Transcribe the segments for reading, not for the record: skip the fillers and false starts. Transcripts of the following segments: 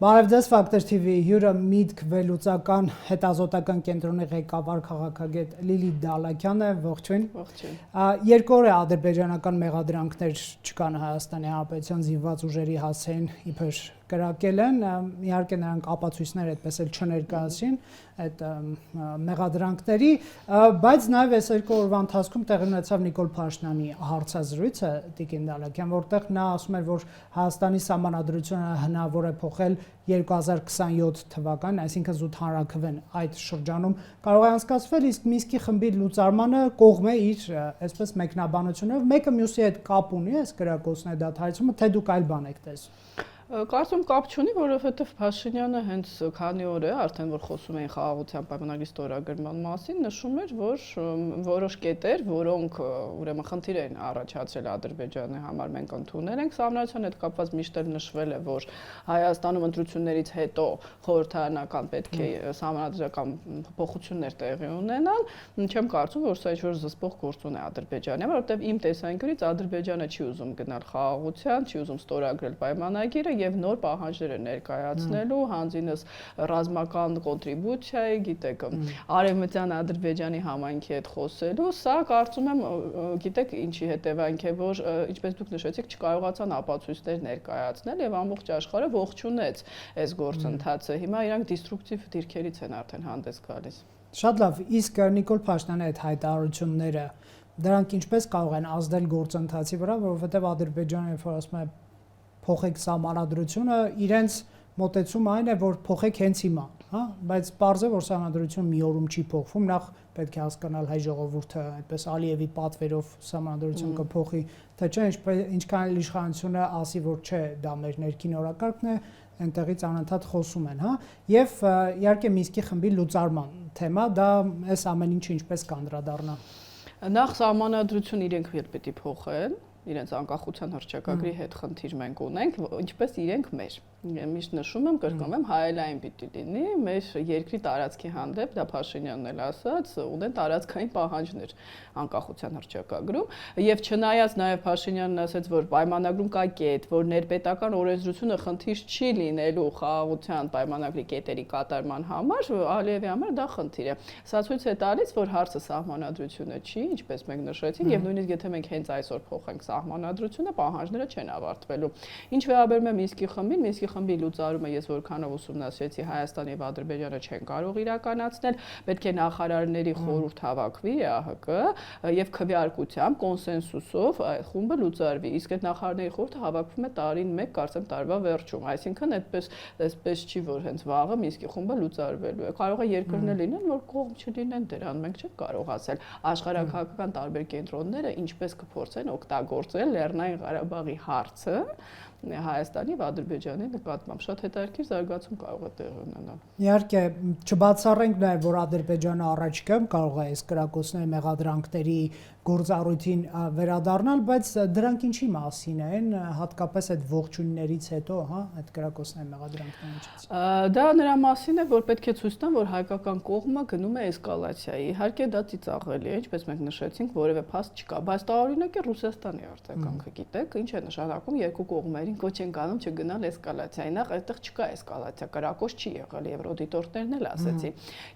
Բարև ձեզ Factor TV հյուրը միտք վերլուծական հետազոտական կենտրոնի ղեկավար քաղաքագետ Լիլիթ Դալաքյանն է, ողջույն։ Ողջույն։ Երկու օր է ադրբեջանական մեղադրանքներ չկան Հայաստանի Հանրապետության զինված ուժերի հասցեին իբր կրակել են, իհարկե նրանք ապացույցներ այդպես էլ չներկայացրին այդ մեղադրանքների, բայց նաև այս երկու օրվա ընթացքում տեղի ունեցավ Նիկոլ Փաշինյանի հարցազրույցը Տիկին Դալաքյան, որտեղ նա ասում էր, որ Հայաստանի սահմանադրությունը հնարավոր է փոխել 2027 թվականին, այսինքն զուտ հանրաքվեն այդ շրջանում կարող է անցկացվել, իսկ Մինսկի խմբի լուծարմանը կողմ է իր այսպես մեկնաբանությունով, մեկը մյուսի հետ կապ ունի այս կրակոցների դադարեցումը, թե դուք այլ բան եք տեսնում։ Կարծում կապ չունի, որովհետև Փաշինյանը հենց քանի օր է արդեն որ խոսում էին խաղաղության պայմանագրի ստորագրման մասին, նշում էր, որ որոշ կետեր, որոնք ուրեմն խնդիր են առաջացրել Ադրբեջանի համար, մենք ընդունել ենք, սահմանադրության հետ կապված միշտ էլ նշվել է, որ Հայաստանում ընտրություններից հետո խորհրդարանական պետք է սահմանադրական փոփոխություններ տեղի ունենան, չեմ կարծում, որ սա ինչ-որ զսպող գործոն է Ադրբեջանի, որովհետև իմ տեսանկյունից Ադրբեջանը չի ուզում գնալ խաղաղության, չի ուզում ստորագրել պայմանագիրը եւ նոր պահանջներ է ներկայացնելու հանձինս ռազմական կոնտրիբուցիայի, գիտեք, արևմտյան Ադրբեջանի համայնքի հետ խոսելու, սա կարծում եմ, գիտեք, ինչի հետևանք է, որ ինչպես դուք նշեցիք, չկարողացան ապացույցներ ներկայացնել եւ ամբողջ աշխարհը ողջունեց այս գործընթացը։ Հիմա իրանք դիստրուկտիվ դիրքերից են արդեն հանդես գալիս։ Շատ լավ, իսկ Նիկոլ Փաշինյանի այդ հայտարարությունները դրանք ինչպես կարող են ազդել գործընթացի վրա, որովհետեւ Ադրբեջանը երբ որ ասում է փոխեք սահմանադրությունը, իրենց մոտեցումը այն է, որ փոխեք հենց հիմա, հա, բայց պարզ է, որ սահմանադրությունը մի օրում չի փոխվում, նախ պետք է հասկանալ հայ ժողովուրդը այդպես Ալիևի պատվերով սահմանադրություն կփոխի, թե չէ, ինչքան էլ իշխանությունը ասի, որ չէ, դա մեր ներքին օրակարգն է, այնտեղից անընդհատ խոսում են, հա, եւ իհարկե Մինսկի խմբի լուծարման թեմա, դա այս ամեն ինչը ինչպես կանդրադառնա։ Նախ սահմանադրություն իրենք պետք է փոխեն, իրենց անկախության հռչակագրի հետ խնդիր մենք ունենք, ինչպես իրենք մեր։ Միշտ նշում եմ, կրկնում եմ, հայելային պիտի լինի, մեր երկրի տարածքի հանդեպ, դա Փաշինյանն էլ ասաց, ունեն տարածքային պահանջներ անկախության հռչակագրում, եւ չնայած նաեւ Փաշինյանն ասաց, որ պայմանագրում կա կետ, որ ներպետական օրենսդրությունը խնդիր չի լինելու խաղաղության պայմանագրի կետերի կատարման համար, Ալիևի համար դա խնդիր է։ Սա ցույց է տալիս, որ հարցը սահմանադրությունը չի, ինչպես մենք նշեցինք, եւ նույնիսկ եթե մենք հենց այսօր փոխենք սահմանադրությունը, պահանջները չեն ավարտվելու։ Ինչ վերաբերում է Մինսկի խմբին, Մինսկի խմբի լուծարումը ես որքանով ուսումնասիրեցի, Հայաստան եւ Ադրբեջանը չեն կարող իրականացնել, պետք է նախարարների խորհուրդ հավաքվի ԵԱՀԿ եւ քվեարկությամբ, կոնսենսուսով խումբը լուծարվի։ Իսկ այդ նախարարների խորհուրդը հավաքվում է տարին մեկ, կարծեմ տարվա վերջում, այսինքն այդպես չի, որ հենց վաղը Մինսկի խումբը լուծարվելու է։ Կարող է երկրներ լինեն, որ կողմ չլինեն դրան, մենք չենք կարող ասել։ Աշխարհակահաղական տարբեր կենտրոնները ինչպես կփորձեն օգտագործել Լեռնային Ղարաբաղի հարցը Հայաստանի եւ Ադրբեջանի նկատմամբ շատ հետաքրքիր զարգացում կարող է տեղի ունենալ։ Իհարկե, չբացառենք նաեւ, որ Ադրբեջանը առաջիկայում կարող է այս կրակոցների մեղադրանքների գործառույթին վերադառնալ, բայց դրանք ինչի մասին են, հատկապես այդ ողջույններից հետո, հա, այդ կրակոցների մեղադրանքներից։ Դա նրա մասին է, որ պետք է ցույց տան, որ հայկական կողմը գնում է էսկալացիայի։ Իհարկե դա ծիծաղելի է, ինչպես մենք նշեցինք, որևէ փաստ չկա, բայց տարօրինակ է Ռուսաստանի արձագանքը, գիտեք, ինչ է նշանակում երկու կողմերին կոչ են կանում չգնալ էսկալացիայի։ Նախ այդտեղ չկա էսկալացիա, կրակոց չի եղել, եվրոդիտորդներն էլ ասեցին։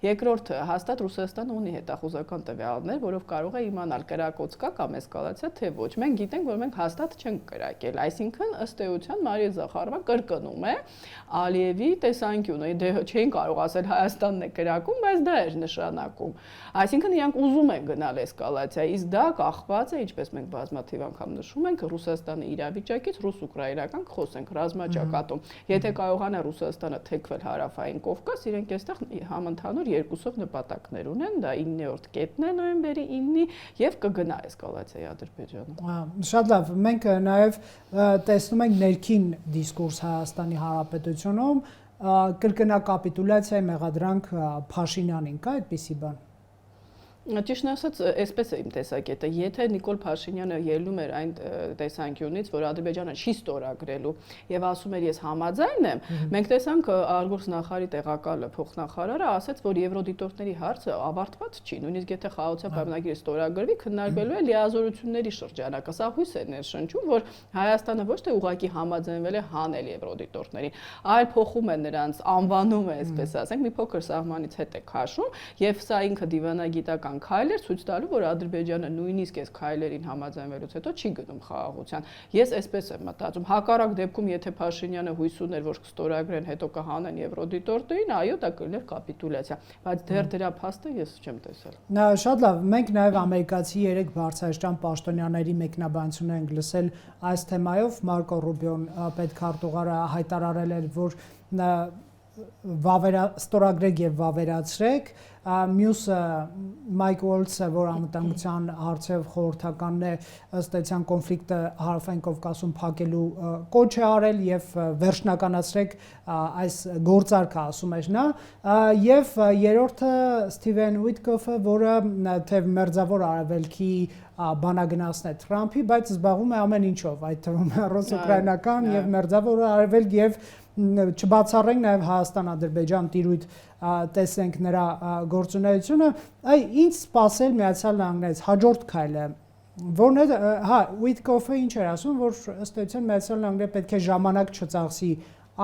Երկրորդը, հաստատ Ռուսաստանը ունի հետախուզական տվյալներ, որով կարող է իմանալ կրակոց կա կամ էսկալացիա, թե ոչ։ Մենք գիտենք, որ մենք հաստատ չենք կրակել, այսինքն ըստ էության Մարիա Զախարովան կրկնում է Ալիևի տեսանկյունը, դե չէին կարող ասել Հայաստանն է կրակում, բայց դա էր նշանակում։ Այսինքն իրանք ուզում են գնալ էսկալացիա, իսկ դա կախված է, ինչպես մենք բազմաթիվ անգամ նշում ենք, Ռուսաստանի իրավիճակից, ռուս-ուկրաինական խոսենք ռազմաճակատում։ Եթե կարողանա Ռուսաստանը թեքվել հարավային Կովկաս, իրենք այստեղ համընդհանուր երկուսով նպատակներ ունեն, դա 9-րդ կետն է նոյեմբերի 9-ի եւ կգնա էսկալացիայի Ադրբեջանը։ Շատ լավ, մենք նաեւ տեսնում ենք ներքին դիսկուրս Հայաստանի Հանրապետությունում, կրկնակապիտուլյացիայի մեղադրանք Փաշինյանին, կա այդպիսի բան։ Ճիշտն ասած, այսպես է իմ տեսակետը, եթե Նիկոլ Փաշինյանը ելնում էր այն տեսանկյունից, որ Ադրբեջանը չի ստորագրելու եւ ասում էր ես համաձայն եմ, մենք տեսանք Արգորս նախարարի տեղակալը փոխնախարարը ասաց, որ եվրոդիտորդների հարցը ավարտված չի, նույնիսկ եթե խաղաղության պայմանագիրը ստորագրվի, քննարկվելու է լիազորությունների շրջանակը։ Սա հույս է ներշնչում, որ Հայաստանը ոչ թե ուղղակի համաձայնվել է հանել եվրոդիտորդներին, այլ փոխում է նրանց անվանումը, այսպես ասենք, մի փոքր սահմանից հետ է քաշում, եւ սա ինքը դիվանագիտական քայլ էր ցույց տալու, որ Ադրբեջանը նույնիսկ այս քայլերին համաձայնվելուց հետո չի գնում խաղաղության։ Ես այսպես եմ մտածում, հակառակ դեպքում, եթե Փաշինյանը հույս ուներ, որ կստորագրեն, հետո կհանեն եվրոդիտորդներին, այո, դա կլիներ կապիտուլյացիա, բայց դեռ դրա փաստը ես չեմ տեսել։ Շատ լավ, մենք նաև ամերիկացի 3 բարձրաստիճան պաշտոնյաների մեկնաբանություն ենք լսել այս թեմայով։ Մարկո Ռուբիոն պետքարտուղարը հայտարարել էր, որ ստորագրեք եւ վավերացրեք, մյուսը Մայք Ուոլցը, որ անվտանգության հարցերով խորհրդականն է, ըստ էության կոնֆլիկտը Հարավային Կովկասում փակելու կոչ է արել եւ վերջնականացրեք այս գործարքը, ասում էր նա, եւ երրորդը Սթիվեն Ուիտկոֆը, որը թեև մերձավոր արևելքի բանագնացն է Թրամփի, բայց զբաղվում է ամեն ինչով, այդ թվում ռուս-ուկրաինական եւ մերձավոր արևելք եւ չբացառենք նաև Հայաստան-Ադրբեջան տիրույթ տեսենք նրա գործունեությունը, ինչ սպասել Միացյալ Նահանգներից հաջորդ քայլը, որն է, Ուիտկոֆը ինչ էր ասում, որ ըստ էության Միացյալ Նահանգները պետք է ժամանակ չծախսի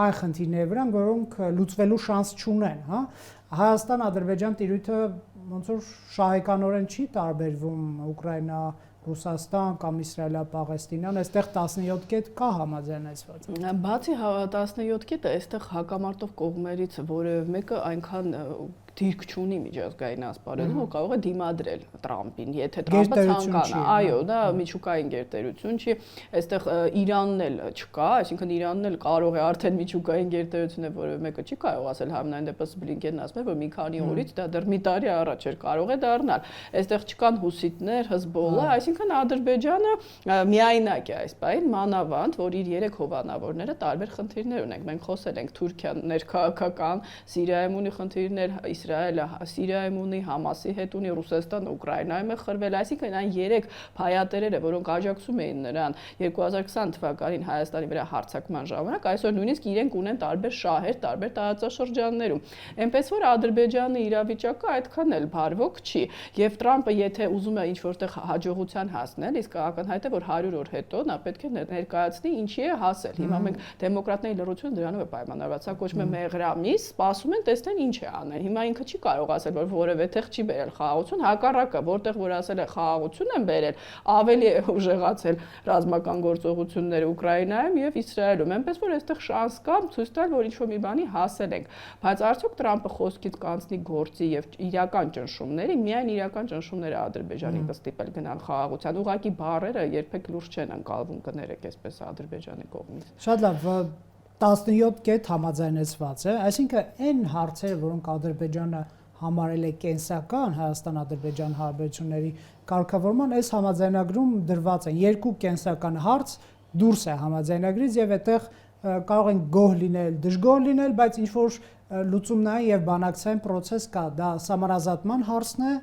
այն խնդիրների վրա, որոնք լուծվելու շանս չունեն, Հայաստան-Ադրբեջան տիրույթը ոնց որ շահեկանորեն չի տարբերվում Ուկրաինա Ռուսաստան կամ Իսրայելա-Պաղեստինյան, այստեղ 17 կետ կա համաձայնեցված։ Բացի 17 կետը, այստեղ հակամարտող կողմերից որևէ մեկը այնքան դիրք չունի միջազգային ասպարեզում, որ կարող է դիմադրել Տրամփին, եթե Տրամփը ցանկանա։ Այո, դա միջուկային գերտերություն չի, այստեղ Իրանն էլ չկա, այսինքն Իրանն էլ կարող է արդեն միջուկային գերտերություն է, որևէ մեկը չի կարող ասել, համենայն դեպս Բլինկենն ասում է, որ մի քանի օրից դա դեռ մի տարի առաջ էր կարող է դառնալ։ Այստեղ չկան հուսիտներ, Հեզբոլլա, այսինքն Ադրբեջանը միայնակ է այս բանին, մանավանդ, որ իր 3 հովանավորները տարբեր խնդիրներ ունենք։ Մենք խոսել ենք Թուրքիան ներքաղաքական, Սիրիայում ունի խնդիրներ, Իսրայելը Սիրիայում ունի, Համասի հետ ունի, Ռուսաստանը Ուկրաինայում է խրվել, այսինքն այն 3 փայատերերը, որոնք աջակցում էին նրան 2020 թվականին Հայաստանի վրա հարձակման ժամանակ, այսօր նույնիսկ իրենք ունեն տարբեր շահեր, տարբեր տարածաշրջաններում։ Այնպես որ Ադրբեջանի իրավիճակը այդքան էլ բարվոք չի, եւ Տրամփը եթե ուզում է ինչ-որտեղ հաջողության հասնել, իսկ ակնհայտ է, որ 100 օր հետո նա պետք է ներկայացնի ինչի է հասել։ Հիմա մենք դեմոկրատների լռությունը դրանով է պայմանավորված, սա կոչվում է մեղրամիս, սպասում են տեսնեն ինչ է անել։ Հիմա ինքը չի կարող ասել, որ որևէ տեղ չի բերել խաղաղություն, հակառակը, որտեղ որ ասել է խաղաղություն են բերել, ավելի է ուժեղացել ռազմական գործողությունները Ուկրաինայում եւ Իսրայելում։ Այնպես որ այստեղ շանս կա ցույց տալ, որ ինչ-որ մի բանի հասել ենք։ Բայց արդյոք Տրամփը խոսքից կանցնի գործի եւ իրական ճնշումների, միայն իրական ճնշումները Ադրբեջանին կստիպել գնալ խաղաղության։ Ուղղակի բառերը երբեք լուրջ չեն անցալվում, կներեք այսպես Ադրբեջանի կողմից։ Շատ լավ, 17 կետ համաձայնեցված է, այսինքն այն հարցերը, որոնք Ադրբեջանը համարել է կենսական Հայաստան-Ադրբեջան հարաբերությունների կարգավորման, այս համաձայնագրում դրված են 2 կենսական հարց դուրս է համաձայնագրից եւ այդտեղ կարող են գոհ լինել, դժգոհ լինել, բայց ինչ որ լուծումնային եւ բանակցային process կա, դա սահմանազատման հարցն է,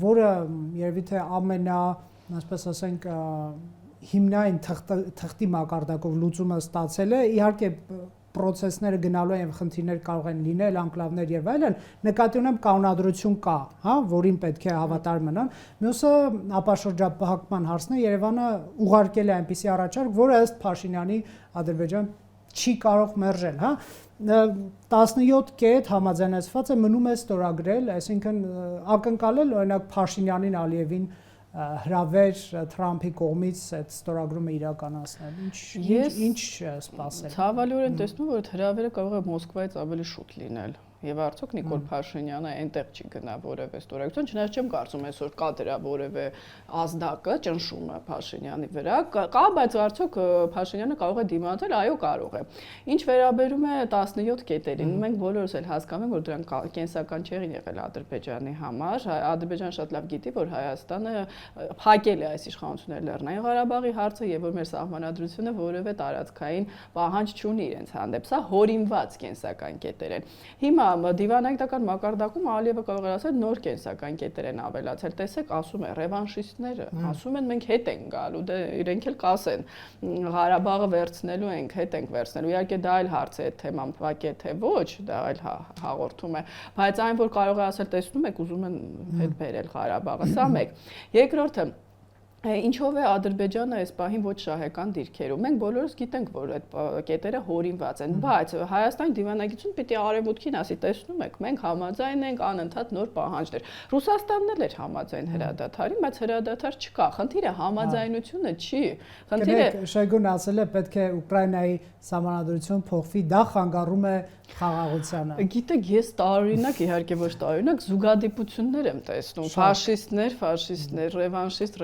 որը երևի թե այսպես ասենք հիմնային թղթի մակարդակով լուծումը ստացել է, իհարկե process-ները գնալու են եւ խնդիրներ կարող են լինել, անկլավներ եւ այլն, նկատի ունեմ կանոնադրություն կա, որին պետք է հավատալ մնան։ Մյուսը ապաշրջապահական հարցն է, Երևանը ուղարկել է այնպիսի առաջարկ, որը ըստ Փաշինյանի Ադրբեջան չի կարող մերժել, 17 կետ համաձայնեցված է, մնում է ստորագրել, այսինքն ակնկալել օրինակ Փաշինյանին, Ալիևին հրավեր Թրամփի կողմից այդ ստորագրումը իրականացնել։ Ինչ սպասել։ Ցավալիորեն տեսնում որ հրավերը կարող է Մոսկվայից ավելի շուտ լինել։ Եվ արդյոք Նիկոլ Փաշինյանը այնտեղ չի գնա որևէ ստորագրություն, չնայած չեմ կարծում այսօր կա դրա որևէ ազդակը, ճնշումը Փաշինյանի վրա, կա, բայց արդյոք Փաշինյանը կարող է դիմադրել, այո, կարող է։ Ինչ վերաբերում է 17 կետերին, մենք բոլորս էլ հասկանում ենք, որ դրանք կենսական չեղին եղել Ադրբեջանի համար, Ադրբեջանը շատ լավ գիտի, որ Հայաստանը փակել է այս իշխանությունների Լեռնային Ղարաբաղի հարցը եւ որ մեր սահմանադրությունը որևէ տարածքային պահանջ չունի իրենց հանդեպ, սա հորինված կենսական կետեր են։ Հիմա դիվանագիտական մակարդակում Ալիևը կարող է ասել նոր կենսական կետեր են ավելացել։ Տեսեք, ասում է ռևանշիստները, ասում են մենք հետ ենք գալու, դե իրենք էլ կասեն Ղարաբաղը վերցնելու ենք, հետ ենք վերցնելու։ Իհարկե դա այլ հարց է, այդ թեման փակ է թե ոչ, դա այլ հաղորդում է, բայց այն որ կարող է ասել, տեսնում եք, ուզում են հետ բերել Ղարաբաղը, սա մեկ։ Երկրորդը Ինչով է Ադրբեջանը այս պահին ոչ շահեկան դիրքերում։ Մենք բոլորս գիտենք, որ այդ կետերը հորինված են, բայց Հայաստանի դիվանագիտությունը պիտի արևմուտքին ասի, տեսնում եք, մենք համաձայն ենք անընդհատ նոր պահանջներ։ Ռուսաստանն էլ էր համաձայն հրադադարին, բայց հրադադար չկա։ Խնդիրը համաձայնությունը չի։ Խնդիրը Շոյգուն ասել է, պետք է Ուկրաինայի սահմանադրություն փոխվի, դա խանգարում է խաղաղությանը։ Գիտեք, ես տարօրինակ, իհարկե ոչ տարօրինակ, զուգադիպություններ եմ տեսնում։ Ֆաշիստներ, ռևանշիստ,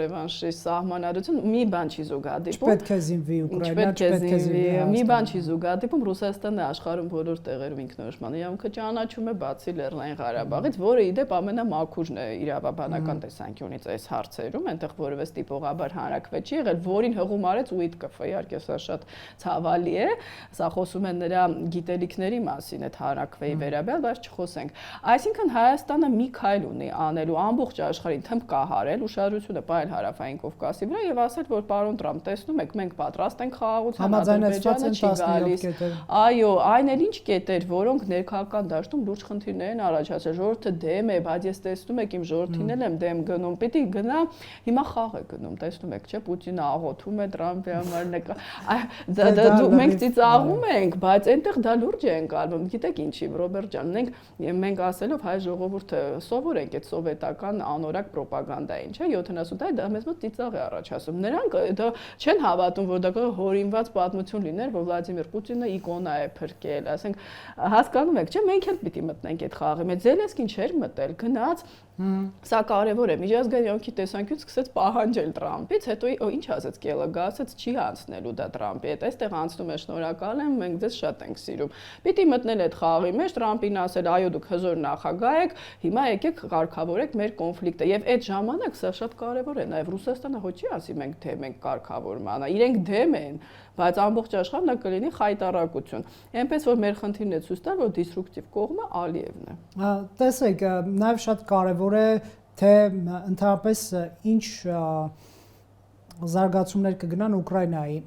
սահմանադրություն, մի բան չի զուգադիպում։ Չպետք է զինվի Ուկրաինա, չպետք է զինվի։ Մի բան չի զուգադիպում, Ռուսաստանը աշխարհում բոլոր տեղերում ինքնորոշման իրավունքը ճանաչում է, բացի Լեռնային Ղարաբաղից, որը ի դեպ ամենամաքուրն է իրավաբանական տեսանկյունից այս հարցերում, այնտեղ որևէ ստիպողաբար հանրակրվե չի եղել, որին հղում արեց ՈՒԻՏԿՖ-ը, իհարկե սա շատ ցավալի է, սա խոսում են նրա գիտելիքների մասին այդ հանրակրվեի վերաբերյալ, բայց չխոսենք։ Այսինքն Հայաստանը մի քայլ ունի անելու ամբողջ աշխարհին թմբկահարել, ուշադրությունը պահել հարավային Կովկասի վրա եւ ասել, որ պարոն Տրամփ, տեսնում եք, մենք պատրաստ ենք խաղաղության, Ադրբեջանը չի գալիս։ Այո, այն էլ ինչ կետեր, որոնք ներքաղաքական դաշտում լուրջ խնդիրներ են առաջացրել։ Ժողովուրդը դեմ է, բայց ես տեսնում եք իմ ժողովրդին էլ եմ դեմ գնում։ Պիտի գնա, հիմա խաղ է գնում, տեսնում եք, չէ՞, Պուտինը աղոթում է Տրամփի համար մենք ծիծաղում ենք, բայց այնտեղ դա լուրջ է ընկալվում։ Գիտեք ինչի, Ռոբերտ ջան, մենք ասելով հայ ժողովուրդը սովոր ենք այդ սովետական անորակ ռոպագանդային, չէ՞, 70 տարի դա մեզ մոտ ծիծաղ է առաջացնում։ Նրանք դա չեն հավատում, որ դա հորինված պատմություն լիներ, որ Վլադիմիր Պուտինը իկոնա է փրկել, ասենք, հասկանում եք, չէ՞, մենք էլ պիտի մտնենք այդ խաղի մեջ։ Զելենսկին չէր մտել, գնաց Սա կարևոր է։ Միջազգային անկի տեսանկյունից սկսեց պահանջել Տրամփից, հետո ինչ ասեց Կելոգը, ասեց չի անցնելու դա Տրամփի հետ, այստեղ անցնում է, շնորհակալ եմ, մենք ձեզ շատ ենք սիրում։ Պիտի մտնել այդ խաղի մեջ, Տրամփին ասել, այո դուք հզոր նախագահ եք, հիմա եկեք կարգավորեք մեր կոնֆլիկտը։ Եվ այդ ժամանակ սա շատ կարևոր է, նաև Ռուսաստանը ոչ չի ասի մենք դեմ ենք կարգավորմանը, իրենք դեմ են, բայց ամբողջ աշխարհում դա կլինի խայտարակություն։ Այնպես որ մեր խնդիրն է ցույց տալ, որ դիստրուկտիվ կողմը Ալիևն է։ Տեսեք, նաև շատ կարևոր է, թե ընդհանրապես ինչ զարգացումներ կգնան Ուկրաինայի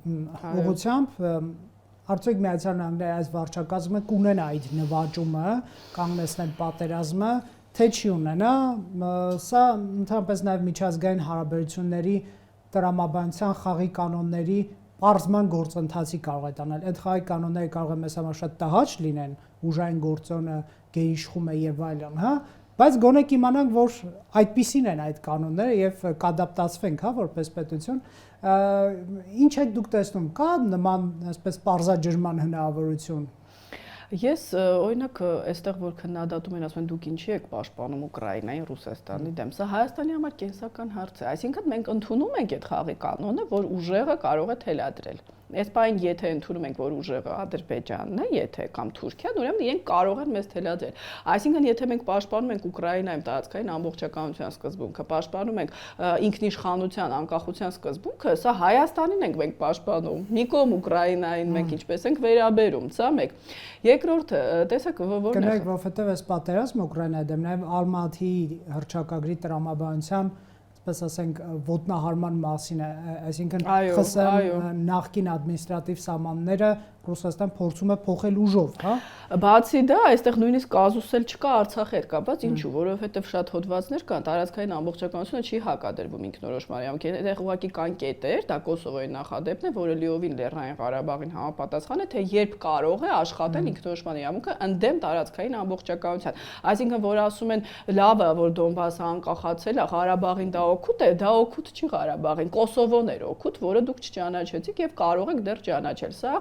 ուղղությամբ, արդյոք Միացյալ Նահանգները այս վարչակազմը կունենա այդ նվաճումը, կանգնեցնել պատերազմը, թե չի ունենա, սա ընդհանրապես նաև միջազգային հարաբերությունների տրամաբանության խաղի կանոնների պարզման գործընթացի կարող է տանել։ Այդ խաղի կանոնները կարող է մեզ համար շատ տհաճ լինեն, ուժային գործոնը, գերիշխումը եւ այլն, հա, բայց գոնե կիմանանք, որ այդպիսին են այդ կանոնները եւ կադապտացվենք, հա, որպես պետություն։ Ինչ եք դուք տեսնում, կա նման, այսպես, պարզաջրման հնարավորություն։ Ես օրինակ այստեղ որ քննադատում են ասում են դուք ինչի եք պաշտպանում Ուկրաինային, Ռուսաստանի դեմ, սա Հայաստանի համար կենսական հարց է, այսինքն մենք ընդունում ենք այդ խաղի կանոնը, որ ուժեղը կարող է թելադրել։ Այս բան եթե ընդունում ենք, որ ուժեղը Ադրբեջանն է, եթե կամ Թուրքիան, ուրեմն իրենք կարող են մեզ թելադրել։ Այսինքն եթե մենք պաշտպանում ենք Ուկրաինայում տարածքային ամբողջականության սկզբունքը, պաշտպանում ենք ինքնիշխանության, անկախության սկզբունքը, սա Հայաստանին ենք մենք պաշտպանում։ Մի կողմ Ուկրաինային մենք ինչպես ենք վերաբերում, սա մեկ։ Երկրորդը, տեսեք, որն է։ Կներեք, որովհետև այս պատերազմը Ուկրաինայի դեմ նաև Ալմատի հռչակագրի տրամաբանության այսպես ասենք ոտնահարման մասին է, այսինքն ԽՍՀՄ նախկին ադմինիստրատիվ սահմանները Ռուսաստան փորձում է փոխել ուժով, հա։ Բացի դա, այստեղ նույնիսկ կազուս էլ չկա Արցախի հետ կապված, ինչու, որովհետև շատ հոդվածներ կան, տարածքային ամբողջականությունը չի հակադրվում ինքնորոշման իրավունքին, այդտեղ ուղղակի կան կետեր, դա Կոսովոյի նախադեպն է, որը լիովին Լեռնային Ղարաբաղին համապատասխան է, թե երբ կարող է աշխատել ինքնորոշման իրավունքը ընդդեմ տարածքային ամբողջականության։ Այսինքն, որ ասում են, լավ է, որ Դոնբասը անկախացել է, Ղարաբաղին դա օգուտ է, դա օգուտ չի Ղարաբաղին, Կոսովոն էր օգուտ, որը դուք չճանաչեցիք եւ կարող եք դեռ ճանաչել։ Սա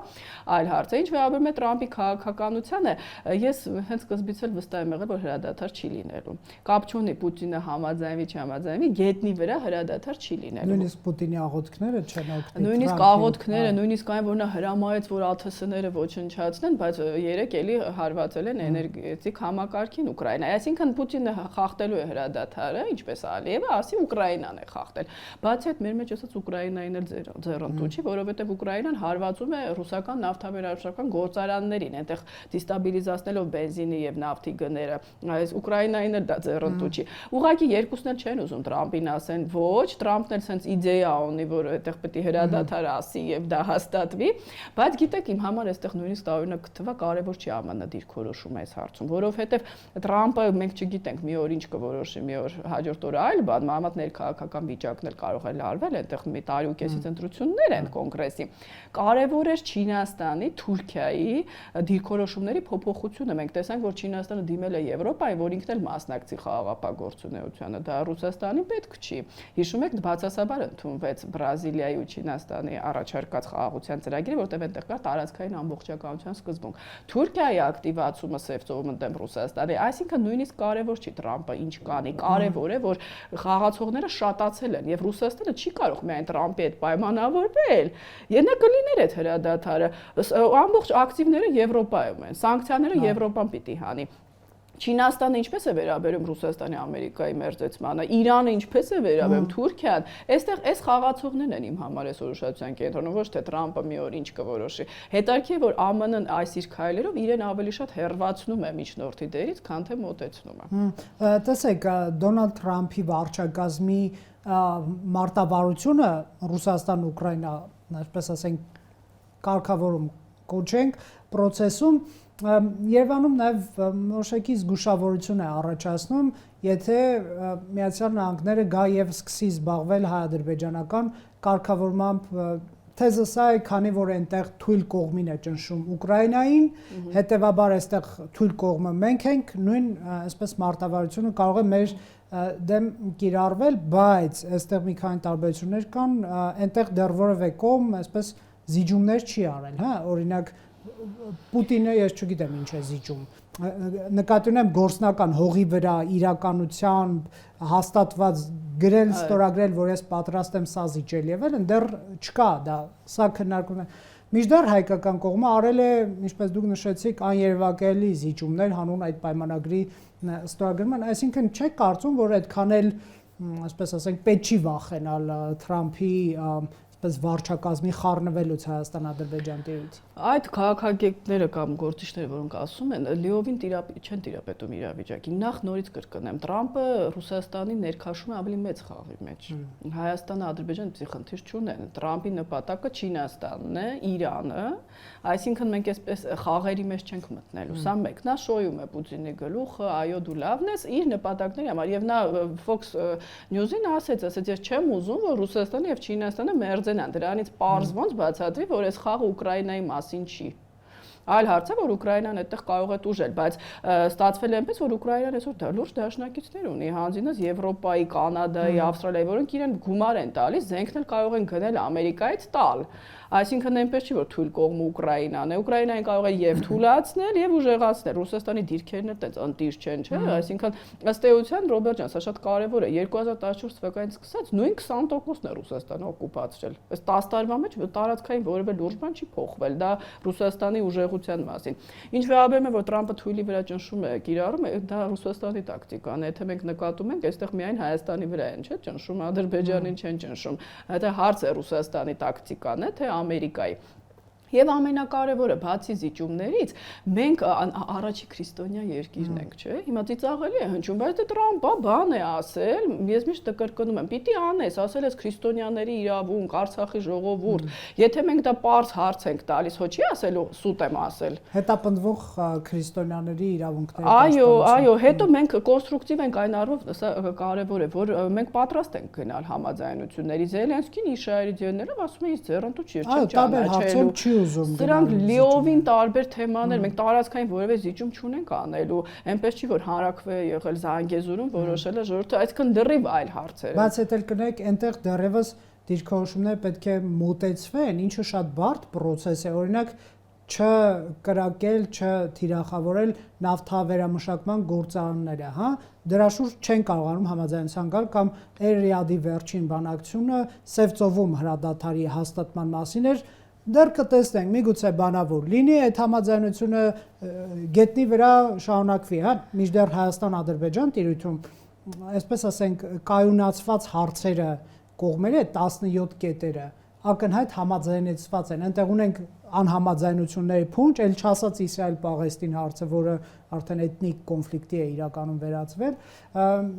այլ հարց է։ Ինչ վերաբերում է Տրամփի քաղաքականությանը, ես հենց սկզբից էլ վստահ եմ եղել, որ հրադադար չի լինելու։ Կապ չունի Պուտինը համաձայնվի, չհամաձայնվի, գետնի վրա հրադադար չի լինելու։ Նույնիսկ Պուտինի աղոթքները չեն օգտվել։ Նույնիսկ աղոթքները, նույնիսկ այն, որ նա հրամայեց, որ ԱԹՍ-ները ոչնչացնեն, բայց երեք էլի հարվածել են էներգետիկ համակարգին Ուկրաինայի։ Այսինքն Պուտինը խախտելու է հրադադարը, ինչպես Ալիևը ասի Ուկրաինան է խախտել։ Բացի այդ մեր մեջ ասած Ուկրաինային էլ ձեռնտու չի, որովհետև Ուկրաինան հարվածում է ռուսական նավթավերամշակման գործարաններին, այնտեղ դիստաբիլիզացնելով բենզինի եւ նավթի գները, այս Ուկրաինային էլ դա ձեռնտու չի։ Ուղղակի երկուսն էլ չեն ուզում Տրամպին ասեն ոչ, Տրամպն էլ sense իդեա ունի, որ այդտեղ պետք է հրադադար ասի եւ դա հաստատվի, բայց գիտեք իմ համար այստեղ նույնիսկ տարօրինակ կթվա կարեւոր չի ԱՄՆ դիրքորոշումը այս հարցում, որովհետեւ Տրամպը մենք չգիտենք մի օր ինչ կորոշի, մի օր հաջորդ օրը այլ բան, մանավանդ ներքաղաքական վիճակն էլ կարող է լարվել, այնտեղ մի տարի ու կեսից ընտրություններ են կոնգրեսի։ Կարևոր է Չինաստանի, Թուրքիայի դիրքորոշումների փոփոխությունը։ Մենք տեսանք, որ Չինաստանը դիմել է Եվրոպային, որ ինքն էլ մասնակցի խաղաղապահ դա Ռուսաստանի պետք չի։ Հիշում եք, բացասաբար ընդունվեց Բրազիլիայի ու Չինաստանի առաջարկած խաղաղության ծրագիրը, որտեղ այնտեղ կար տարածքային ամբողջականության սկզբունք։ Թուրքիայի ակտիվացումը Սև ծովում ընդդեմ Ռուսաստանի, այսինքն նույնիսկ կարևոր չի Տրամպը ինչ կանի, կարևոր է, որ խաղացողները շատացել են եւ Ռուսաստանը չի կարող միայն Տրամպի հետ պայմանավորվել։ Ենա կլիներ այդ հրադադարը, ամբողջ ակտիվները Եվրոպայում են, սանկցիաները Եվրոպան պիտի հանի։ Չինաստանը ինչպես է վերաբերում Ռուսաստանի Ամերիկայի մերձեցմանը, Իրանը ինչպես է վերաբերում, Թուրքիան, այստեղ այս խաղացողներն են իմ համար այս որոշացության կենտրոնում, ոչ թե Տրամպը մի օր ինչ կորոշի։ Հետարքի է, որ ԱՄՆ-ն այս իր քայլերով իրեն ավելի շատ հեռացնում է միջնորդի դերից, քան թե մոտեցնում է։ Տեսեք, Դոնալդ Թրամփի վարչակազմի մարտավարությունը Ռուսաստան-Ուկրաինա, այսպես ասենք, կարգավորում կոչենք, process-ում Երևանում նաև որոշակի զգուշավորություն է առաջացնում, եթե Միացյալ Նահանգները գա եւ սկսի զբաղվել հայ-ադրբեջանական կարգավորմամբ թեզը սա է, քանի որ այնտեղ թույլ կողմին է ճնշում Ուկրաինային, հետեւաբար այստեղ թույլ կողմը մենք ենք, նույն այսպես մարտավարությունը կարող է մեր դեմ կիրառվել, բայց այստեղ մի քանի տարբերություններ կան, այնտեղ դեռ որևէ կողմ այսպես զիջումներ չի արել, հա, օրինակ Պուտինը ես չգիտեմ ինչ է զիջում, նկատի ունեմ գործնական հողի վրա իրականության հաստատված գրել, ստորագրել, որ ես պատրաստ եմ սա զիջել եւ այլն, դեռ չկա դա, սա քննարկվում է։ Մինչդեռ հայկական կողմը արել է, ինչպես դուք նշեցիք, աներևակայելի զիջումներ հանուն այդ պայմանագրի ստորագրման, այսինքն չեք կարծում, որ այդքան էլ, այսպես ասենք, պետք չի վախենալ Թրամփի այսպես վարչակազմի խառնվելուց Հայաստան-Ադրբեջան տերից։ Այդ քաղաքագետները կամ գործիչները, որոնք ասում են, լիովին չեն տիրապետում իրավիճակին։ Նախ նորից կրկնեմ, Տրամպը Ռուսաստանի ներքաշում է ավելի մեծ խաղի մեջ։ Հայաստանը, Ադրբեջանը պիտի խնդիր չունեն։ Տրամպի նպատակը Չինաստանն է, Իրանը, այսինքն մենք այսպես խաղերի մեջ չենք մտնելու։ Սա մեկն է, շոյում է Պուտինի գլուխը, այո դու լավն ես, իր նպատակների համար։ Եվ նա Fox News-ին ասեց, ես չեմ ուզում, որ Ռուսաստանը եւ Չինաստանը մերձենան։ Դրանից պարզ ոնց բացատրի, որ այս խաղը Ուկրաինայի մասին չի։ Այլ հարց է, որ Ուկրաինան այդտեղ կարող է տուժել, բայց ստացվել է այնպես, որ Ուկրաինան այսօր լուրջ դաշնակիցներ ունի, հանձինս Եվրոպայի, Կանադայի, Ավստրալիայի, որոնք իրեն գումար են տալիս, զենքն էլ կարող են գնել Ամերիկայից տալ։ Այսինքն այնպես չի, որ թույլ կողմը Ուկրաինան է։ Ուկրաինային կարող է եւ թույլացնել եւ ուժեղացնել։ Ռուսաստանի դիրքերն էլ տենց ընտիր չեն, չէ՞։ Այսինքն ըստ էության Ռոբերտ ջան, սա շատ կարեւոր է։ 2014 թվականից սկսած նույն 20%-ն է Ռուսաստանը օկուպացրել։ Այս 10 տարվա մեջ տարածքային որևէ լուրջ բան չի փոխվել։ Դա Ռուսաստանի ուժեղության մասին։ Ինչ վերաբերում է, որ Տրամպը թույլի վրա ճնշում է, կիրառում է, դա Ռուսաստանի տակտիկան է։ Եթե մենք նկատում ենք, այստեղ միայն Հայաստանի վրա են, չէ՞, ճնշում, Ադրբեջանին չեն ճնշում։ Դա հարց է Ռուսաստանի տակտիկան է, թե Ամերիկայի։ Եվ ամենակարևորը, բացի զիջումներից, մենք առաջի քրիստոնյա երկիրն ենք, չէ՞։ Հիմա ծիծաղելի է հնչում, բայց դե Տրամպը բան է ասել, ես միշտ կրկնում եմ, պիտի անես, ասել ես քրիստոնյաների իրավունք, Արցախի ժողովուրդ։ Եթե մենք դա պարզ հարց ենք տալիս, հո չի ասելու սուտ եմ ասել։ Հետապնդվող քրիստոնյաների իրավունքները։ Այո, հետո մենք կոնստրուկտիվ ենք այն առումով, սա կարևոր է, որ մենք պատրաստ ենք գնալ համաձայնությունների։ Զելենսկին իր շահերիներով ասում է, ես ձեռնտու չի Սրանք լիովին տարբեր թեմաներ, մենք տարածքային որևէ զիջում չունենք անելու, այնպես չի, որ հանրաքվե է եղել Զանգեզուրում, որոշել է ժողովուրդը, այսքան դեռիվ այլ հարցեր են։ Բայց հետել կնեք, այնտեղ դեռևս դիրքորոշումները պետք է մոտեցվեն, ինչը շատ բարդ process է, օրինակ չկրակել, չթիրախավորել նավթավերամշակման գործարանները, հա, դրա շուրջ չեն կարողանում համաձայնության գալ կամ Էրիադի վերջին բանակցությունը Սև ծովում հրադադարի հաստատման մասին էր, դեռ կտեսնենք, միգուցե բանավոր լինի, այդ համաձայնությունը գետնի վրա շարունակվի, հա, մինչդեռ Հայաստան-Ադրբեջան տիրույթում, այսպես ասենք, կայունացված հարցերը կողմերը 17 կետերը ակնհայտ համաձայնեցված են, այնտեղ ունենք անհամաձայնությունների փունջ, ել չասած Իսրայել-Պաղեստին հարցը, որը արդեն էթնիկ կոնֆլիկտի է իրականում վերածվել,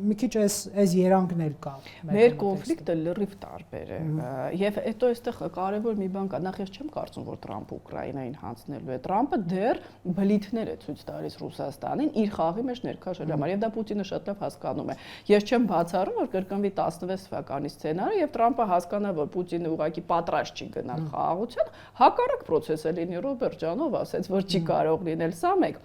մի քիչ այս երանգներ կա։ Մեր կոնֆլիկտը լրիվ տարբեր է։ Եվ հետո այստեղ կարևոր մի բան կա, նախ ես չեմ կարծում, որ Տրամպը Ուկրաինային հանձնելու է։ Տրամպը դեռ բլիթներ է ցույց տալիս Ռուսաստանին իր խաղի մեջ ներքաշ համար, եւ դա Պուտինը շատ լավ հասկանում է։ Ես չեմ բացառում, որ կրկնվի 16 թվականի սցենարը, եւ Տրամպը հասկանա, որ Պուտինը ուղղակի պատրաստ չի գնալ խաղաղության, հակառակ process է լինի, Ռոբերտ ջանով ասեց, որ չի կարող լինել, սա մեկ։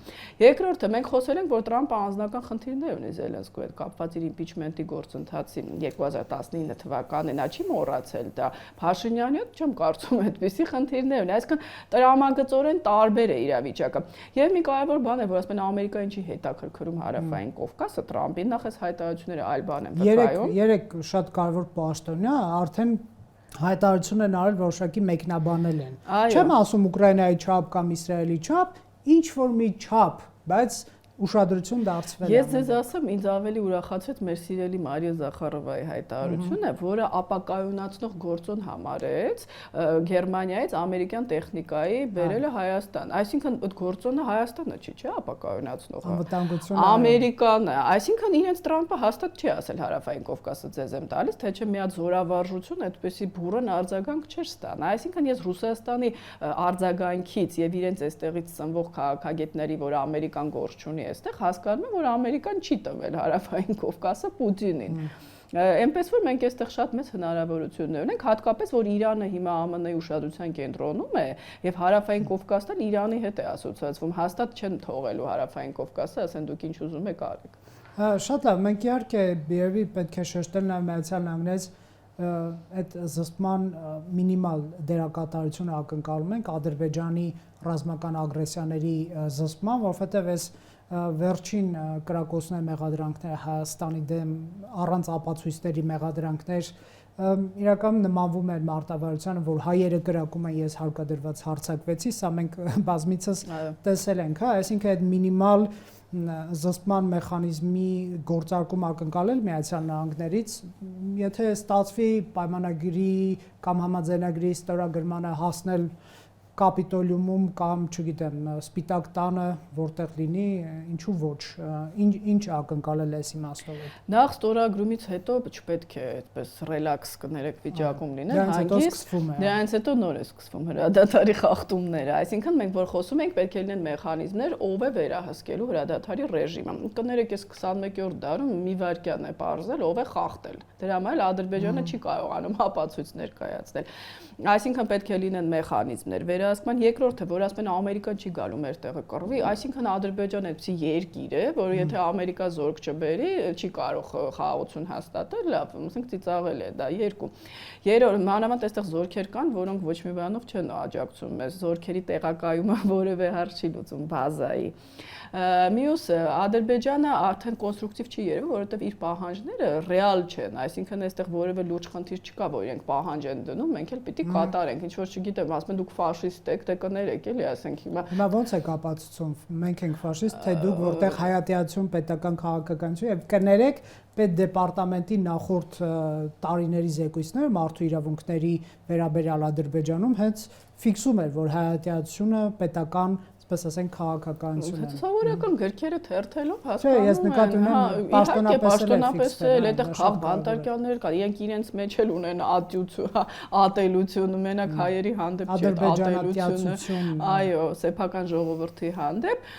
Երկրորդը, մենք խոսել ենք, որ Տրամպը անձնական խնդիրներ ունի Զելենսկու հետ կապված իր իմպիչմենտի գործընթացի 2019 թվականին, նա չի մոռացել դա։ Փաշինյանի հետ չեմ կարծում այդպիսի խնդիրներ ունի, այսինքն տրամագծորեն տարբեր է իրավիճակը։ Եվ մի կարևոր բան է, որ ասում են Ամերիկային չի հետաքրքրում հարավային Կովկասը, Տրամպին նախ այս հայտարարությունները այլ բան են վկայում։ Երեք շատ կարևոր պաշտոն է, արդեն հայտարարություն են արել, որոշակի մեկնաբանել են։ Չեմ ասում Ուկրաինայի չափ կամ Իսրայելի չափ, ինչ որ մի չափ, բայց ուշադրություն դարձվել է։ Ես ձեզ ասեմ, ինձ ավելի ուրախացրեց մեր սիրելի Մարիա Զախարովայի հայտարարությունը, որը ապակայունացնող գործոն համարեց Գերմանիայից ամերիկյան տեխնիկայի բերելը Հայաստան։ Այսինքն այդ գործոնը Հայաստանը չի, չէ՞, ապակայունացնողը։ Անվտանգությունը Ամերիկան է։ Այսինքն իրենց Տրամպը հաստատ չի ասել հարավային Կովկասը ձեզ եմ տալիս, թե չէ մի հատ զորավարժություն այդպեսի բուրըն արձագանք չէր ստանա։ Այսինքն ես Ռուսաստանի արձագանքից եւ իրենց այստեղից ծնվող քաղաքագետների, որ ամերիկան գործ ունի այստեղ հասկանում եմ, որ Ամերիկան չի տվել հարավային Կովկասը Պուտինին։ Այնպես որ մենք այստեղ շատ մեծ հնարավորություններ ունենք, հատկապես որ Իրանը հիմա ԱՄՆ-ի ուշադրության կենտրոնում է եւ հարավային Կովկասն Իրանի հետ է ասոցացվում, հաստատ չեն թողելու հարավային Կովկասը, ասեն դուք ինչ ուզում եք արեք։ Շատ լավ, մենք իհարկե երևի պետք է շեշտել նաեւ Միացյալ Նահանգներից այդ զսպման մինիմալ դերակատարությունը ակնկալում ենք Ադրբեջանի ռազմական ագրեսիաների զսպման, որովհետեւ այս վերջին կրակոցների մեղադրանքները Հայաստանի դեմ առանց ապացույցների մեղադրանքներ իրականում նմանվում են մարտավարությանը, որ հայերը կրակում են, ես հարկադրված հարձակվեցի, սա մենք բազմիցս տեսել ենք, հա, այսինքն այդ մինիմալ զսպման մեխանիզմի գործարկում ակնկալել Միացյալ Նահանգներից, եթե ստացվի պայմանագրի կամ համաձայնագրի ստորագրմանը հասնել Կապիտոլիումում կամ, չգիտեմ, Սպիտակ տանը, որտեղ լինի, ինչու ոչ, ինչ ակնկալել այս իմաստով։ Նախ ստորագրումից հետո չպետք է այդպես ռելաքս կներեք վիճակում լինել, հանգիստ, դրանից հետո նոր է սկսվում հրադադարի խախտումները, այսինքն մենք որ խոսում ենք, պետք է լինեն մեխանիզմներ, ով է վերահսկելու հրադադարի ռեժիմը։ Կներեք, այս 21-րդ դարում մի վայրկյան է պարզել, ով է խախտել։ Դրա համար Ադրբեջանը չի կարողանում ապացույց ներկայացնել։ Այսինքն պետք է լինեն մեխանիզմներ վերահսկման, երկրորդը, որ ասում են Ամերիկան չի գալու մեր տեղը կռվի, այսինքն Ադրբեջանը այդպիսի երկիր է, որ եթե Ամերիկա զորք չբերի, չի կարող խաղաղություն հաստատել, լավ, ասենք ծիծաղել է դա, երկու։ Երրորդ, մանավանդ այստեղ զորքեր կան, որոնք ոչ մի բանով չեն աջակցում մեզ, զորքերի տեղակայումը որևէ հարց չի լուծում բազայի։ Մյուսը Ադրբեջանը արդեն կոնստրուկտիվ չի երևում, որովհետև իր պահանջները ռեալ չեն, այսինքն այստեղ որևէ լուրջ խնդիր չկա, որ իրենք պահանջ են դնում, մենք էլ պիտի կատարենք, ինչ որ չգիտեմ, ասում են դուք ֆաշիստ եք, դե կներեք էլի, ասենք հիմա։ Հիմա ո՞նց է ապացուցում, մենք ենք ֆաշիստ, թե դուք որտեղ հայատյացություն, պետական քաղաքականություն եւ կներեք Պետդեպարտամենտի նախորդ տարիների զեկույցները մարդու իրավունքների վերաբերյալ Ադրբեջանում հենց ֆիքսում էր, որ հայատյացությունը պետական Սպես ասենք քաղաքականություն է։ Սովորական գրքերը թերթելով հասկանում են։ Չէ, ես նկատի ունեմ պաշտոնապես էլ այդտեղ խաղ բանտարկյալներ կան, իրենք իրենց մեջ էլ ունեն ատելություն, մենակ հայերի հանդեպ չէ, ատելություն, այո, սեփական ժողովրդի հանդեպ։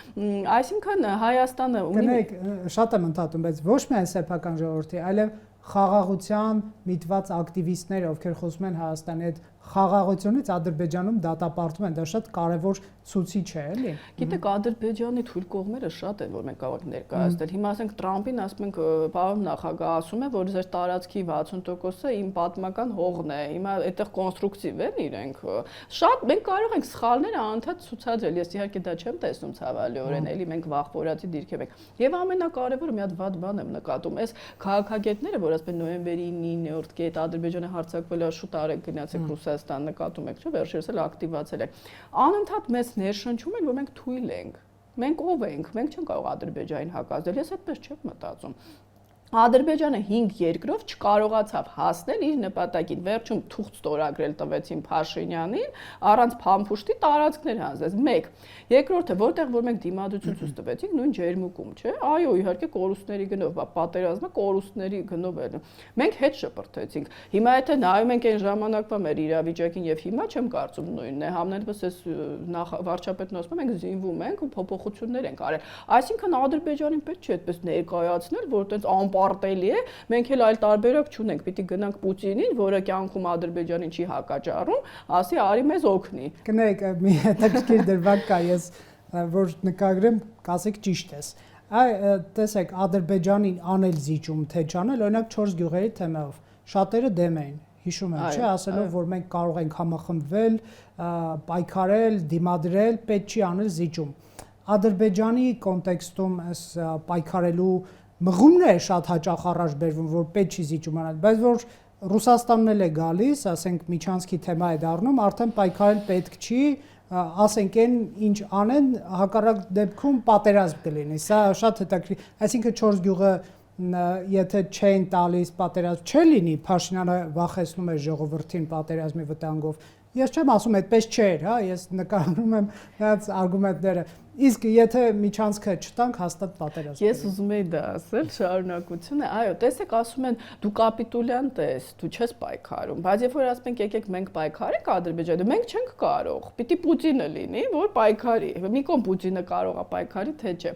Այսինքն Հայաստանը ունի։ Կներեք, շատ եմ ընդհատում, բայց ոչ միայն սեփական ժողովրդի, այլև խաղաղության միտված ակտիվիստներ, ովքեր խոսում են Հայաստանի հետ խաղաղությունից Ադրբեջանում դատապարտում են, դա շատ կարևոր ցուցիչ է, էլի։ Գիտեք, Ադրբեջանի թույլ կողմերը շատ են, որ մենք կարող ենք ներկայացնել։ Հիմա ասենք Տրամպին ասում ենք, պարոն նախագահ ասում է, որ ձեր տարածքի 60%-ը իմ պատմական հողն է։ Հիմա այդտեղ կոնստրուկտիվ են իրենք։ Շատ մենք կարող ենք սխալները անընդհատ ցուցադրել։ Ես իհարկե դա չեմ տեսնում ցավալիորեն, էլի մենք վախվորացի դիրքեր ենք։ Եվ ամենակարևորը մի հատ վատ բան եմ նկատում, այս քաղաքագետները, որ ասում են նոյեմբերի 9-րդ կետ Ադրբեջանը հարձակվել է, շուտ արեք գնացեք Ռուսաստան նկատում եք, չէ՞, վերջերս էլ ակտիվացել է։ Անընդհատ մեզ ներշնչում են, որ մենք թույլ ենք։ Մենք ով ենք, մենք չենք կարող Ադրբեջանին հակազդել։ Ես այդպես չեմ մտածում։ Ադրբեջանը 5 երկրով չկարողացավ հասնել իր նպատակին։ Վերջում թուղթ ստորագրել տվեցին Փաշինյանին, առանց փամփուշտի տարածքներ հանձնեց։ 1. Երկրորդը, որտեղ որ մենք դիմադրություն ցույց տվեցինք, նույն Ջերմուկում, չէ՞։ Այո, իհարկե կորուստների գնով, պատերազմը կորուստների գնով էր։ Մենք հետ շպրտեցինք։ Հիմա եթե նայում ենք այն ժամանակվա մեր իրավիճակին եւ հիմա չեմ կարծում նույնն է, համենայնպես էս վարչապետն ասում է, մենք զինվում ենք ու փոփոխություններ ենք արել։ Այսինքն Ադրբեջանին պետք չի այդպես ներկայացնել, որ այդպես անպարտելի է, մենք էլ այլ տարբերակ չունենք, պիտի գնանք Պուտինին, որը կյանքում Ադրբեջանին չի հակաճառում, ասի արի մեզ օգնի։ Կներեք, մի հետաքրքիր դրվագ կա, ես որ նկարագրեմ, կասեք ճիշտ ես։ Տեսեք, Ադրբեջանին անել զիջում, թե չանել, օրինակ 4 գյուղերի թեմայով, շատերը դեմ էին, հիշում եմ, չէ, ասելով, որ մենք կարող ենք համախմբվել, պայքարել, դիմադրել, պետք չի անել զիջում։ Ադրբեջանի կոնտեքստում այս պայքարելու մղումն է շատ հաճախ առաջ բերվում, որ պետք չի զիջում անել, բայց որ Ռուսաստանն էլ է գալիս, ասենք Միչանսկի թեմա է դառնում, արդեն պայքարել պետք չի, ասենք այն ինչ անեն, հակառակ դեպքում պատերազմ կլինի։ Սա շատ հետաքրքիր, այսինքն 4 գյուղը եթե չեն տալիս պատերազմ չլինի, Փաշինյանը վախեցնում է ժողովրդին պատերազմի վտանգով։ Ես չեմ ասում այդպես չէր, հա, ես նկարագրում եմ նրանց արգումենտները։ Իսկ եթե Միչանսկը չտանք, հաստատ պատերազմ։ Ես ուզում եի դա ասել, շարունակությունը, այո, տեսեք, ասում են դու կապիտուլյանտ ես, դու չես պայքարում, բայց երբ որ ասում ենք եկեք մենք պայքարենք Ադրբեջանը, մենք չենք կարող։ Պիտի Պուտինը լինի, որ պայքարի։ Մի կողմ Պուտինը կարող է պայքարի, թե չէ։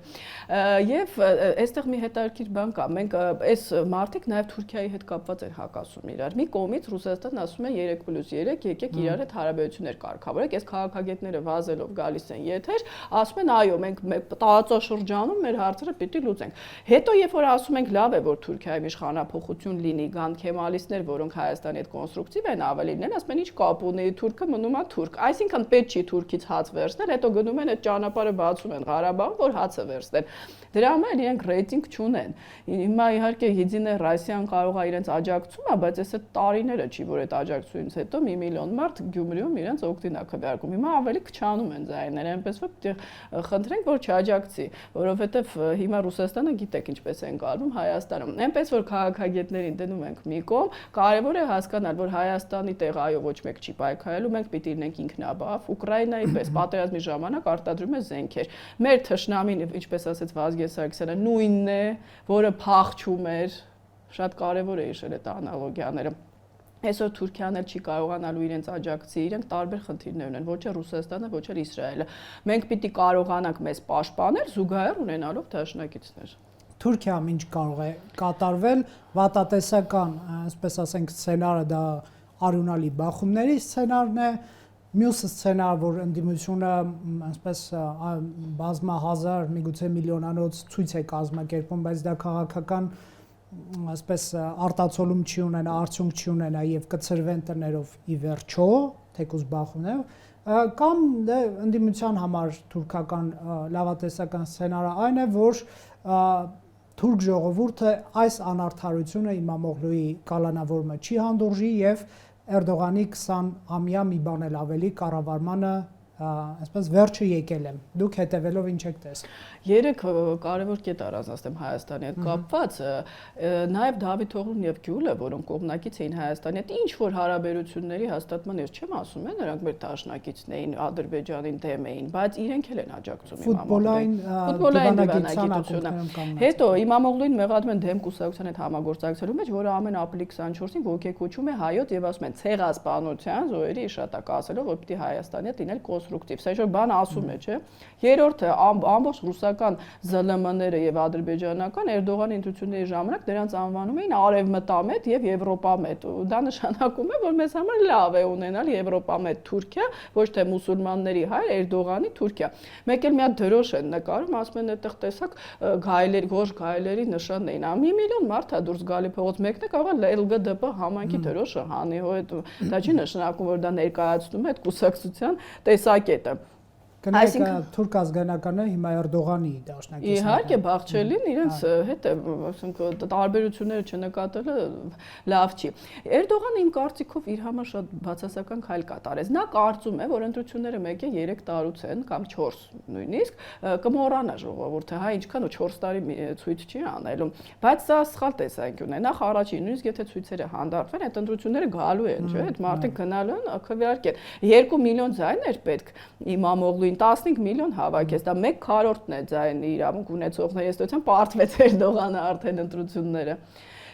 Եվ այստեղ մի հետաքրքիր բան կա, մենք այս մարտիկ նաև Թուրքիայի հետ կապված են հակասում իրար։ Մի կողմից Ռուսաստանն ասում է 3+3, եկեք իրար հետ հարաբերություններ կարգավորենք, այս քաղաքագետները վազելով գալիս են եթեր, ասում են այո, մենք տարածաշրջանում մեր հարցերը պիտի լուծենք։ Հետո երբ որ ասում ենք լավ է, որ Թուրքիայում իշխանափոխություն լինի, կան քեմալիստներ, որոնք Հայաստանի հետ կոնստրուկտիվ են ավելի լինեն, ասում են ինչ կապ ունի, թուրքը մնում է թուրք։ Այսինքն պետք չի Թուրքից հաց վերցնել, հետո գնում են այդ ճանապարհը բացում են Ղարաբաղում, որ հացը վերցնեն։ Դրա համար իրենք ռեյտինգ չունեն։ Հիմա իհարկե Հիդինե Ռասիան կարող է իրենց աջակցում, բայց այս տարիները չի, որ այդ աջակցությունից հետո 1 միլիոն մարդ Գյումրիում իրենց օգտին է քվեարկում։ Հիմա ավելի քչանում են ձայները, այնպես որ խնդրենք, որ չաջակցի, որովհետև հիմա Ռուսաստանը գիտեք ինչպես են գալում Հայաստանում։ Այնպես որ քաղաքագետներին դնում ենք մի կողմ, կարևոր է հասկանալ, որ Հայաստանի տեղ այո ոչ մեկ չի պայքարելու, մենք պիտի լինենք ինքնաբավ։ Ուկրաինայի պես պատերազմի ժամանակ արտադրում է զենքեր։ Մեր թշնամին, ինչպես ասեց Վազգեն Սարգսյանը, նույնն է, որը փախչում էր, շատ կարևոր է հիշել այդ անալոգիաները։ Այսօր Թուրքիան էլ չի կարողանալու իրենց աջակցի, իրենք տարբեր խնդիրներ ունեն, ոչ է Ռուսաստանը, ոչ է Իսրայելը։ Մենք պիտի կարողանանք մեզ պաշտպանել զուգահեռ ունենալով դաշնակիցներ։ Թուրքիայում ինչ կարող է կատարվել, վատատեսական, այսպես ասենք, սցենարը դա արյունալի բախումների սցենարն է, մյուս սցենարը, որ ընդդիմությունը այսպես բազմահազար, միգուցե միլիոնանոց ցույց է կազմակերպում, բայց դա քաղաքական այսպես արտացոլում չի ունենա, արդյունք չի ունենա եւ կծրվեն տներով ի վերջո, թեկուզ բախումներով, կամ դե ընդդիմության համար թուրքական լավատեսական սցենարը այն է, որ թուրք ժողովուրդը այս անարդարությունը Իմամօղլուի կալանավորումը չի հանդուրժի եւ Էրդողանի 20-ամյա մի բան էլ ավելի կառավարմանը այսպես վերջը եկել եմ։ Դուք հետևելով ինչ եք տեսնում։ 3 կարևոր կետ առանձնացնեմ Հայաստանի հետ կապված, նաև Դավիթ Օղլուն եւ Գյուլը, որոնք կողմնակից էին Հայաստանի հետ, ինչ որ հարաբերությունների հաստատման ես չեմ ասում, նրանք մեր դաշնակիցն էին, Ադրբեջանին դեմ էին, բայց իրենք էլ են աջակցում ֆուտբոլային դիվանագիտությունը։ Հետո Իմամօղլուին մեղադրում են դեմ կուսակցության հետ համագործակցելու մեջ, որը ամեն ապրիլի 24-ին ոգեկոչում է հայոց եւ ասում են ցեղասպանության զոհերի իշտակ ասելով, որ պիտի Հայաստանի հետ լինել կոնստրուկտիվ։ Սա ինչ-որ բան ասում է, չէ՞։ Երրորդը ամբողջ ռուսական ԶԼՄ-ները եւ ադրբեջանական Էրդողանի ընտրությունների ժամանակ դրանց անվանում էին արևմտամետ եւ եվրոպամետ։ Դա նշանակում է, որ մեզ համար լավ է ունենալ եվրոպամետ Թուրքիա, ոչ թե մուսուլմանների հայր Էրդողանի Թուրքիա։ Մեկ էլ մի հատ դրոշ են նկարում, ասում են այդտեղ տեսակ գայլեր, գորշ գայլերի նշանն էին։ 1 միլիոն մարդ է դուրս գալի փողոց, մեկն է կարող է ԼԳԴՊ համայնքի դրոշը հանի, դա չի նշանակում, որ դա ներկայացնում է այդ կուսակցության տեսակետը։ Կնայեք թուրք ազգանականը հիմա Էրդողանի դաշնակիցն է։ Իհարկե, բաղջելին իրենց հետ է, ասենք տարբերությունները չնկատելը լավ չի։ Էրդողանը իմ կարծիքով իր համար շատ բացասական քայլ կատարեց։ Նա կարծում է, որ ընտրությունները մեկ է 3 տարուց են կամ 4 նույնիսկ, կմոռանա ժողովուրդը, հա, ինչքան ու 4 տարի ցույց չի անելու։ Բայց սա սխալ տեսանկյուն է։ Նախ առաջին, նույնիսկ եթե ցույցերը հանդարտվեն, այդ ընտրությունները գալու են, չէ՞, այդ մարդիկ գնալու են, քվեարկեն։ 2 միլիոն ձայն էր պետք Իմամ Օղլուին 15 միլիոն հավաքեց, դա 1/4-ն է ձայնի իրավունք ունեցողների ըստությամբ պարտվեց Էրդողանը արդեն ընտրությունները։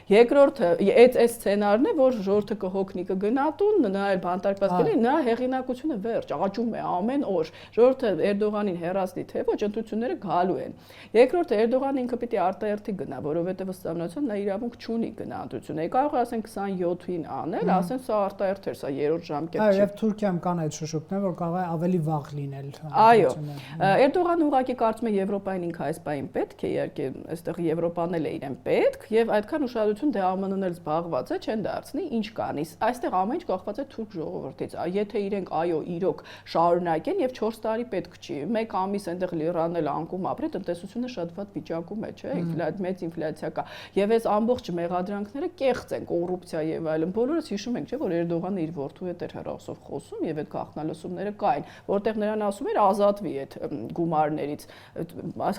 Երկրորդը այդ սցենարն է, որ ժողովուրդը կհոգնի կգնա տուն, նա էլ բանտարկված կլինի, նա հեղինակությունը վերջ, աճում է ամեն օր։ Ժողովուրդը Էրդողանին հեռացնի, թե ոչ ընտրությունները գալու են։ Երկրորդը Էրդողանը ինքը պիտի արտահերթի գնա, որովհետև ըստ ամենության նա իրավունք չունի գնա ընտրությունների։ Կարող է ասեն 27-ին անել, ասեն սա արտահերթ էր, սա 3-րդ ժամկետ չի։ Այո, եւ Թուրքիայում կան այդ շշուկներ, որ կարող է ավելի վաղ լինել։ Այո, Էրդողանը ուղղակի կարծում է Եվրոպային ինքը այս պահին պետք է, իհարկե, այստեղ Եվրոպան էլ է իրեն պետք, եւ այդքան ուշադրություն դե ԱՄՆ-ն էլ զբաղված է, չեն դարձնի, ինչ կանիս։ Այստեղ ամեն ինչ կախված է թուրք ժողովրդից։ Եթե իրենք այո, իրոք շարունակեն եւ 4 տարի պետք չի։ 1 ամիս այնտեղ լիռանել անկում ապրի, տնտեսությունը շատ վատ վիճակում է, չէ՞, մեծ ինֆլյացիա կա։ Եվ այս ամբողջ մեղադրանքները կեղծ են, կոռուպցիա եւ այլն։ Բոլորս հիշում ենք, չէ՞, որ Էրդողանը իր որդու հետ էր հեռախոսով խոսում եւ այդ գաղտնալսումները կային, որտեղ նրան ասում էր ազատվի այդ գումարներից։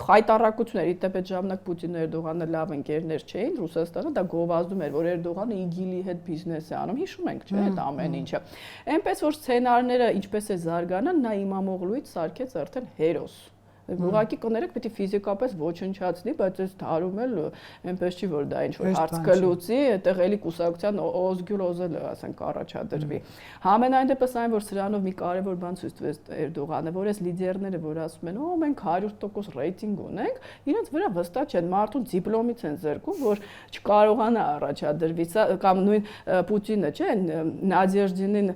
Խայտարակություններ, իդեպ ժամանակ Պուտինն ու Էրդողանը լավ ընկերներ չէին, Ռուսաստանը դա գովազդում էր, որ Էրդողանը իգիլի հետ բիզնես է անում, հիշում ենք, չէ՞, այդ ամեն ինչը։ Այնպես որ սցենարները ինչպես է զարգանան, նա Իմամ Օղլուից սարքեց արդեն հերոս։ Ուղղակի կներեք պիտի ֆիզիկապես ոչնչացնի, բայց այս դարում էլ այնպես չի որ դա ինչ որ հարց կլուծի, այդտեղ էլի կուսակցության օզգյուլ օզելը, ասենք, առաջադրվի։ Համենայն դեպս այն որ սրանով մի կարևոր բան ցույց տվեց Էրդողանը, որ այս լիդերները, որ ասում են, «Օ, մենք 100% ռեյտինգ ունենք», իրենց վրա վստահ չեն, մարդուն դիպլոմից են զրկում, որ չկարողանա առաջադրվի, կամ նույն Պուտինը, չէ, Նադեժդինին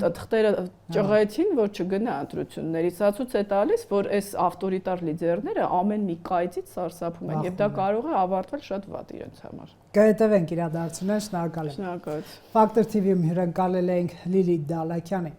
թղթերը ճղեցին, որ չգնա ընտրությունների։ Սա ցույց է տալիս, որ այս ավտորիտար լիդերները ամեն մի կայծից սարսափում են եւ դա կարող է ավարտվել շատ վատ իրենց համար։ Կհետևենք իրադարձությունները, շնորհակալ եմ։ Շնորհակալություն։ Factor TV-ում հյուրընկալել ենք Լիլիթ Դալաքյանի։